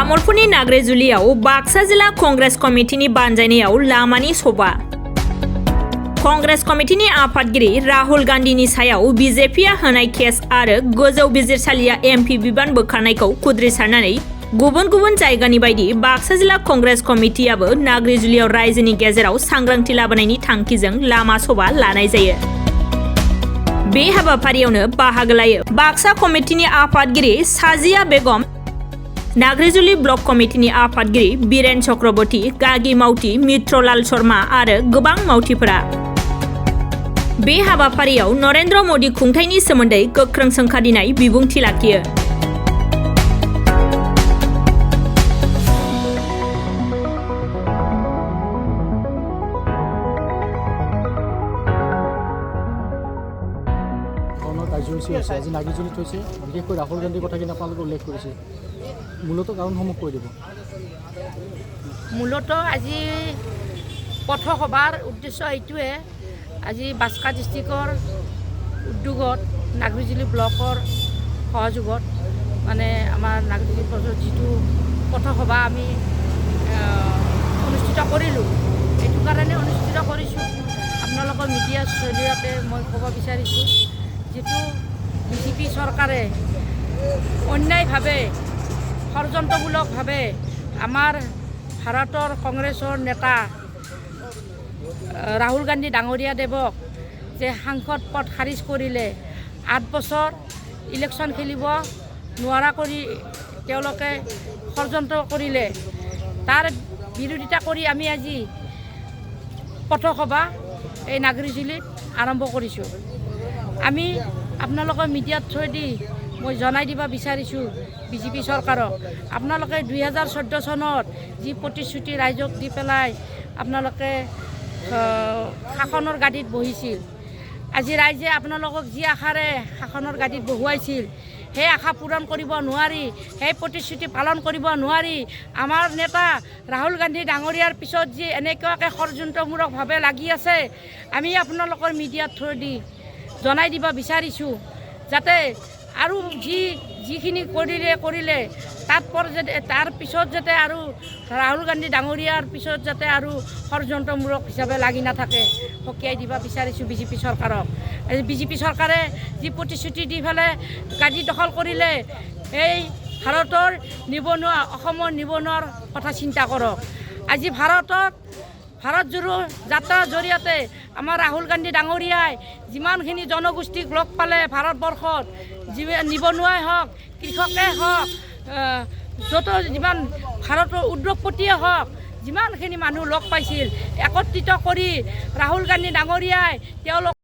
तामुलपुरनि नाग्रिजुलियाव बाक्सा जिल्ला कंग्रेस कमिटिनि बानजायनायाव लामानि सभा। कंग्रेस कमिटिनि आफादगिरि राहुल गान्धीनि सायाव बीजेपीआ होनाय केस आरो गोजौ बिजिरसालिया एमपि बिबान बोखारनायखौ खुद्रिसारनानै गुबुन गुबुन जायगानि बायदि बाक्सा जिल्ला कंग्रेस कमिटियाबो नाग्रिजुलियाव रायजोनि गेजेराव सांग्रांथि लाबोनायनि थांखिजों लामा सभा लानाय जायो। बे हाबाफारियावनो बाहागो लायो बाक्सा कमिटिनि आफादगिरि साजिया बेगम, नाग्रिजुलि ब्लक कमिटिनि आफादगिरि बीरेन चक्रवर्ती, गागि मावथि मित्रलाल शर्मा आरो गोबां मावथिफोरा। बे हाबाफारियाव नरेन्द्र मोदी खुंथायनि सोमोन्दै गोख्रों सोंखारिनाय बिबुंथि लाखियो। কাৰ্যসূচী আছে আজি নাগিজুলিত হৈছে, বিশেষকৈ ৰাহুল গান্ধীৰ কথাখিনি আপোনালোকে উল্লেখ কৰিছে। মূলত কাৰণসমূহ কৈ দিব। মূলত আজি পথসভাৰ উদ্দেশ্য এইটোৱে, আজি বাক্সা ডিষ্ট্ৰিক্টৰ উদ্যোগত নাগৰিজুলি ব্লকৰ সহযোগত মানে আমাৰ নাগৰিজুলি যিটো পথসভা আমি অনুষ্ঠিত কৰিলোঁ, এইটো কাৰণে অনুষ্ঠিত কৰিছোঁ। আপোনালোকৰ মিডিয়াৰ জৰিয়তে মই ক'ব বিচাৰিছোঁ, যিটো বিজেপি চৰকাৰে অন্যায়ভাৱে ষড়যন্ত্ৰমূলকভাৱে আমাৰ ভাৰতৰ কংগ্ৰেছৰ নেতা ৰাহুল গান্ধী ডাঙৰীয়া দেৱক যে সাংসদ পদ খাৰিজ কৰিলে, 8 বছৰ ইলেকশ্যন খেলিব নোৱাৰা কৰি তেওঁলোকে ষড়যন্ত্ৰ কৰিলে, তাৰ বিৰোধিতা কৰি আমি আজি পথসভা এই নাগৰিজুলিত আৰম্ভ কৰিছোঁ। আমি আপোনালোকৰ মিডিয়াৰ থ্ৰুদি মই জনাই দিব বিচাৰিছোঁ বিজেপি চৰকাৰক, আপোনালোকে 2014 চনত যি প্ৰতিশ্ৰুতি ৰাইজক দি পেলাই আপোনালোকে শাসনৰ গাদীত বহিছিল, আজি ৰাইজে আপোনালোকক যি আশাৰে শাসনৰ গাদীত বহুৱাইছিল, সেই আশা পূৰণ কৰিব নোৱাৰি, সেই প্ৰতিশ্ৰুতি পালন কৰিব নোৱাৰি আমাৰ নেতা ৰাহুল গান্ধী ডাঙৰীয়াৰ পিছত যি এনেকুৱাকৈ ষড়যন্ত্ৰমূলকভাৱে লাগি আছে, আমি আপোনালোকৰ মিডিয়াৰ থ্ৰুদি জনাই দিব বিচাৰিছোঁ, যাতে আৰু যিখিনি কৰিলে তাৰ পিছত যাতে আৰু ৰাহুল গান্ধী ডাঙৰীয়াৰ পিছত যাতে আৰু ষড়যন্ত্ৰমূলক হিচাপে লাগি নাথাকে, সকীয়াই দিব বিচাৰিছোঁ বিজেপি চৰকাৰক। বিজেপি চৰকাৰে যি প্ৰতিশ্ৰুতি দি পেলাই গাদী দখল কৰিলে, এই ভাৰতৰ নিবনুৱা, অসমৰ নিবনুৱাৰ কথা চিন্তা কৰক। আজি ভাৰত জোৰো যাত্ৰাৰ জৰিয়তে আমাৰ ৰাহুল গান্ধী ডাঙৰীয়াই যিমানখিনি জনগোষ্ঠীক লগ পালে ভাৰতবৰ্ষত, নিবনুৱাই হওক, কৃষকেই হওক, য'ত যিমান ভাৰতৰ উদ্যোগপতিয়ে হওক, যিমানখিনি মানুহ লগ পাইছিল, একত্ৰিত কৰি ৰাহুল গান্ধী ডাঙৰীয়াই তেওঁলোক